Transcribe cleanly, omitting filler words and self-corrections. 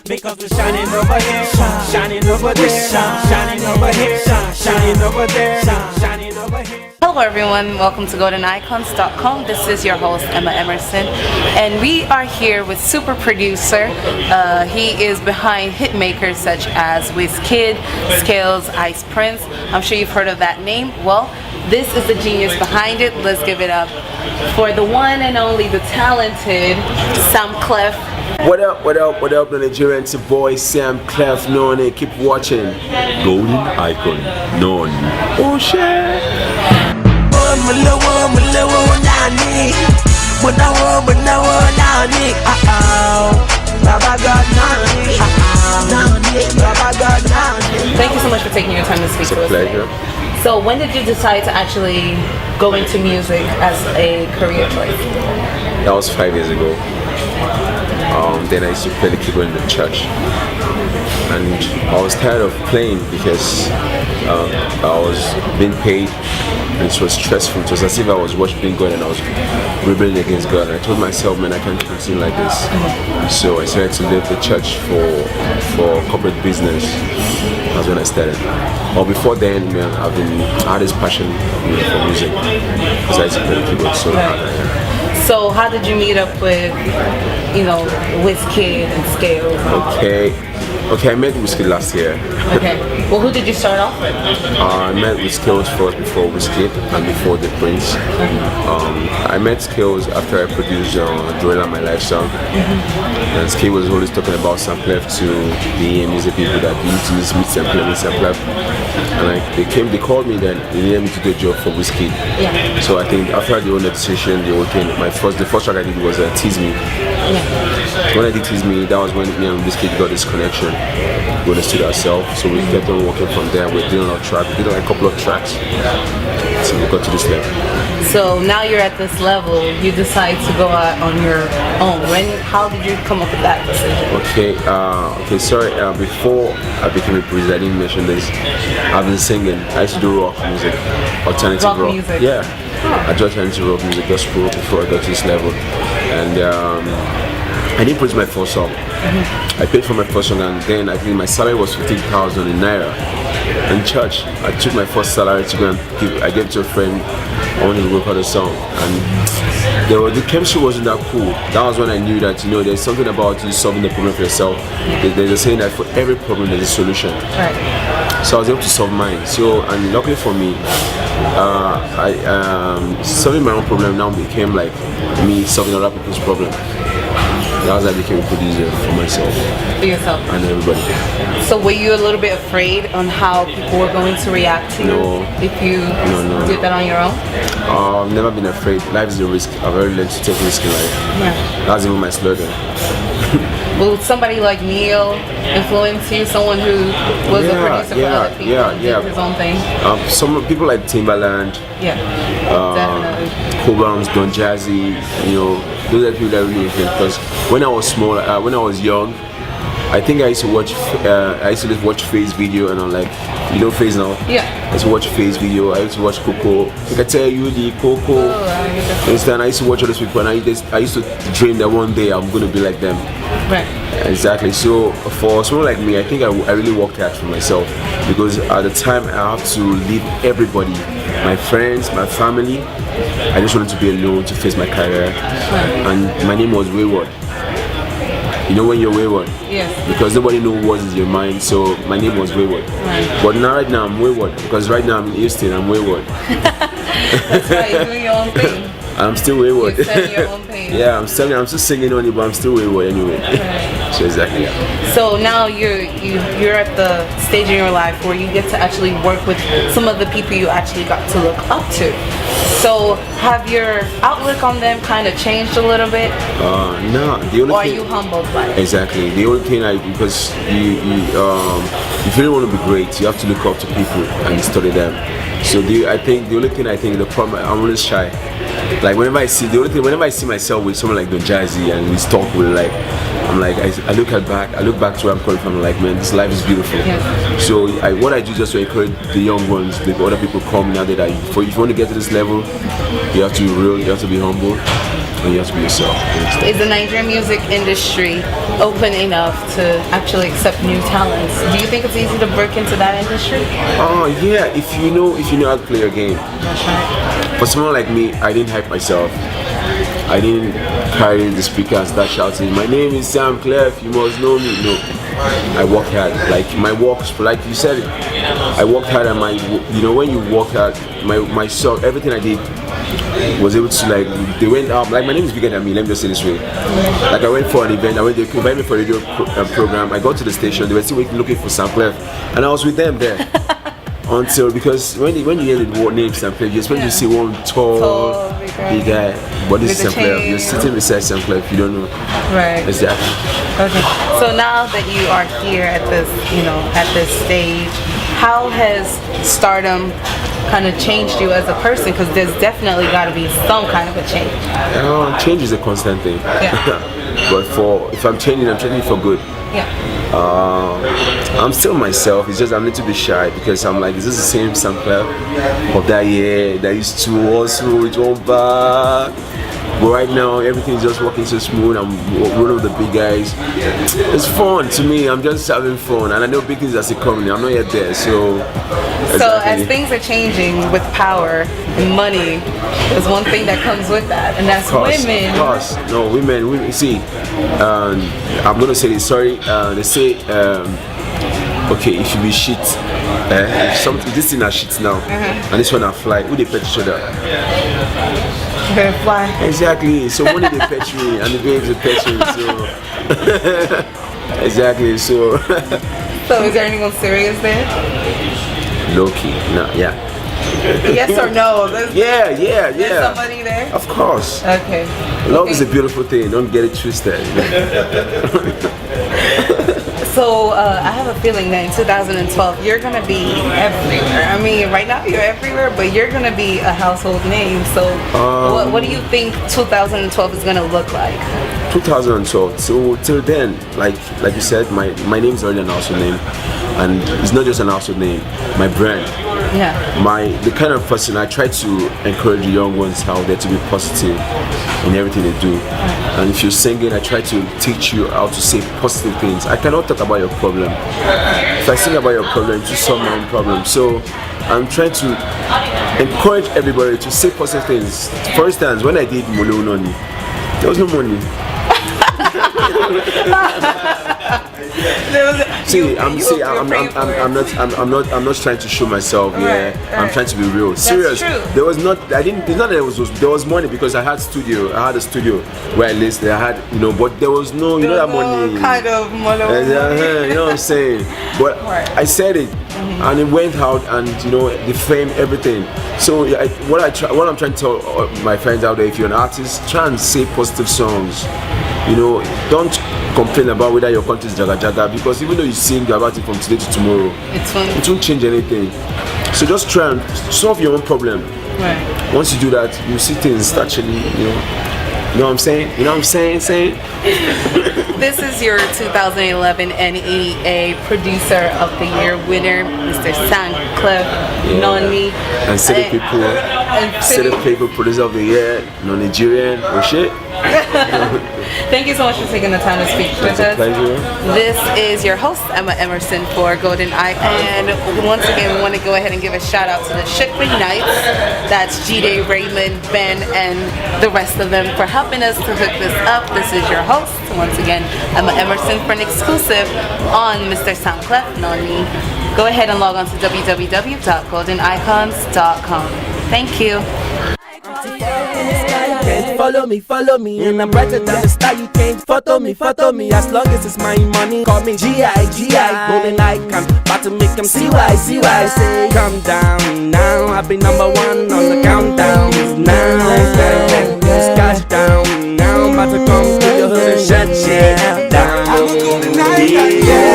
because we're shining over here, shining over there, shining over here, shining over there, shining over here. Hello everyone, welcome to goldenicons.com. This is your host Emma Emerson, and we are here with super producer. He is behind hit makers such as WizKid, Skales, Ice Prince. I'm sure you've heard of that name. Well, this is the genius behind it. Let's give it up for the one and only, the talented SAMKLEF. What up, the Nigerian? It's your boy SAMKLEF. Known it. Keep watching. Golden Icon. Known. Oh shit. Thank you so much for taking your time to speak to us. It's a pleasure. So when did you decide to actually go into music as a career choice? That was 5 years ago. Then I used to play the keyboard in the church, and I was tired of playing because I was being paid, and it was stressful. It was as if I was worshiping God and I was rebelling against God. And I told myself, man, I can't continue like this. So I started to leave the church for corporate business. That's when I started. Or before then, man, I had this passion for music because I used to play the keyboard so hard. So how did you meet up with, WizKid and Skales? Okay, I met WizKid last year. Okay. Well, who did you start off with? I met with Skales first before WizKid and before the Prince. I met Skales after I produced Joella My Life song. And Skales was always talking about SAMKLEF to the music people that need to meet SAMKLEF. And they called me then, they needed me to do a job for WizKid. Yeah. So I think after the whole decision, the whole thing, the first track I did was Tease Me. Yeah. When I did Tease Me, that was when me and WizKid got this connection. We understood ourselves, so we kept on working from there. We're doing our track, we did like a couple of tracks. So we got to this level. So now you're at this level, you decide to go out on your own. How did you come up with that decision? Okay, sorry, before I became a producer, I didn't mention this. I've been singing. I used to do rock music, alternative rock. Music? Yeah. I do alternative rock music, gospel before I got to this level. And I didn't produce my first song. I paid for my first song, and then I think my salary was 15,000 in Naira. In church, I took my first salary to go and I gave it to a friend. I wanted to record a song, and the chemistry wasn't that cool. That was when I knew that there's something about you solving the problem for yourself. There's a saying that for every problem there's a solution. Right. So I was able to solve mine. So, and luckily for me, solving my own problem now became like me solving other people's problem. That was how I became a producer for myself. For yourself? And everybody. So were you a little bit afraid on how people were going to react to you if you did that on your own? I've never been afraid. Life is a risk. I've already learned to take risks in life. Yeah. That's even my slogan. Will somebody like Neil influence you? Someone who was a producer for other people and did his own thing? Some people like Timbaland. Yeah, definitely. Cobams, Don Jazzy, those are people that really influence. Because when I was small, when I was young, I think I used to watch Faye's video, and I'm like, Faye now? Yeah. I used to watch Faye's video. I used to watch Coco. I can tell you the Coco. I used to watch all those people, and I used to dream that one day I'm going to be like them. Right. Exactly. So for someone like me, I think I really worked hard for myself, because at the time I have to leave everybody, my friends, my family. I just wanted to be alone to face my career, and my name was Wayward. You know when you're wayward? Yes. Because nobody knows what is your mind, so my name was Wayward. Right. But right now I'm Wayward, because right now I'm in Houston, I'm Wayward. That's right, you're doing your own thing. I'm still Wayward. You're selling your own pain. Yeah, I'm still singing on it, but I'm still Wayward anyway. Right. So exactly. Yeah. So now you're at the stage in your life where you get to actually work with some of the people you actually got to look up to. So have your outlook on them kind of changed a little bit? No. The only or are thing, you humbled by it? Exactly. The only thing because if you really want to be great, you have to look up to people and study them. So the only problem, I'm always shy. Like whenever I see myself with someone like Don Jazzy and we talk with I look back to where I'm coming from. I'm like, man, this life is beautiful. Yeah. So what I do just to encourage the young ones, the other people come now that if you want to get to this level, you have to be real, you have to be humble, and you have to be yourself. Is the Nigerian music industry open enough to actually accept new talents? Do you think it's easy to break into that industry? Oh yeah, if you know how to play your game. That's right. For someone like me, I didn't hype myself. I didn't carry the speaker and start shouting, "My name is SAMKLEF, you must know me." No, I worked hard. Like my works, like you said, I worked hard, and when you work hard, my song, everything I did was able to they went out. Like my name is bigger than me. Let me just say this way. Like I went for an event. They invited me for a radio program. I got to the station. They were still looking for SAMKLEF, and I was with them there. Because when you hear the word name SAMKLEF, just when you see one tall big guy, but this is SAMKLEF. You're sitting beside SAMKLEF, you don't know. Right. Exactly. Okay. So now that you are here at this stage, how has stardom kind of changed you as a person? Because there's definitely got to be some kind of a change. Change is a constant thing. Yeah. But if I'm changing for good. Yeah. I'm still myself. It's just I'm a little bit shy because I'm like, is this the same SAMKLEF of that year that used to also with one bar? But right now everything is just working so smooth. I'm one of the big guys. It's fun to me. I'm just having fun, and I know big things are still coming. I'm not yet there, so. So as things are changing with power and money, there's one thing that comes with that, and that's women. Of course, no women. See, I'm gonna say this. Sorry, they say. Okay, if you be shit, if this thing are shit now, and this one are fly, who they pet each other? Fly. Exactly. So when they pet me and the babes they pet me, so exactly. So. So is there anyone serious there? Low key, no, yeah. Yes or no? Yeah. There's somebody there? Of course. Okay. Love is a beautiful thing. Don't get it twisted. So I have a feeling that in 2012 you're gonna be everywhere. I mean, right now you're everywhere, but you're gonna be a household name. So what do you think 2012 is gonna look like? 2012. So till then, like you said, my name is already an household name, and it's not just an household name. My brand. Yeah. The kind of person I try to encourage the young ones out there to be positive in everything they do. And if you're singing, I try to teach you how to say positive things. I cannot talk about your problem. If I sing about your problem, you solve my own problem. So I'm trying to encourage everybody to say positive things. For instance, when I did Molo Noni, there was no money. I'm not trying to show myself. Right. I'm trying to be real. Serious. True. There was not. It's not that there was money because I had a studio where I listed. I had but there was no that money. Kind of money. You know what I'm saying? But right. I said it, and it went out, and the fame, everything. So what I'm trying to tell my friends out there: if you're an artist, try and say positive songs. Don't complain about whether your country is jaga jaga, because even though you sing about it from today to tomorrow, it won't change anything. So just try and solve your own problem. Right. Once you do that, you see things actually, you know what I'm saying? This is your 2011 NEA Producer of the Year winner, Mr. SAMKLEF Noni. And City People Producer of the Year, non-Nigerian, shit. Thank you so much for taking the time to speak with us. Pleasure. This is your host, Emma Emerson, for Golden Icon. And once again, we want to go ahead and give a shout out to the Shipman Knights. That's G-Day, Raymond, Ben, and the rest of them for helping us to hook this up. This is your host, once again, Emma Emerson, for an exclusive on Mr. SAMKLEF Noni. Go ahead and log on to www.goldenicons.com. Thank you. Follow me, and I'm brighter than the star. You can't photo me, as long as it's my money. Call me G.I. Golden Icon, about to make them see why. Say, calm down now, I'll be number one on the countdown. Now, it's cash down. Now I'm about to come to your hood and shut shit down. I'm a Golden Icon, yeah.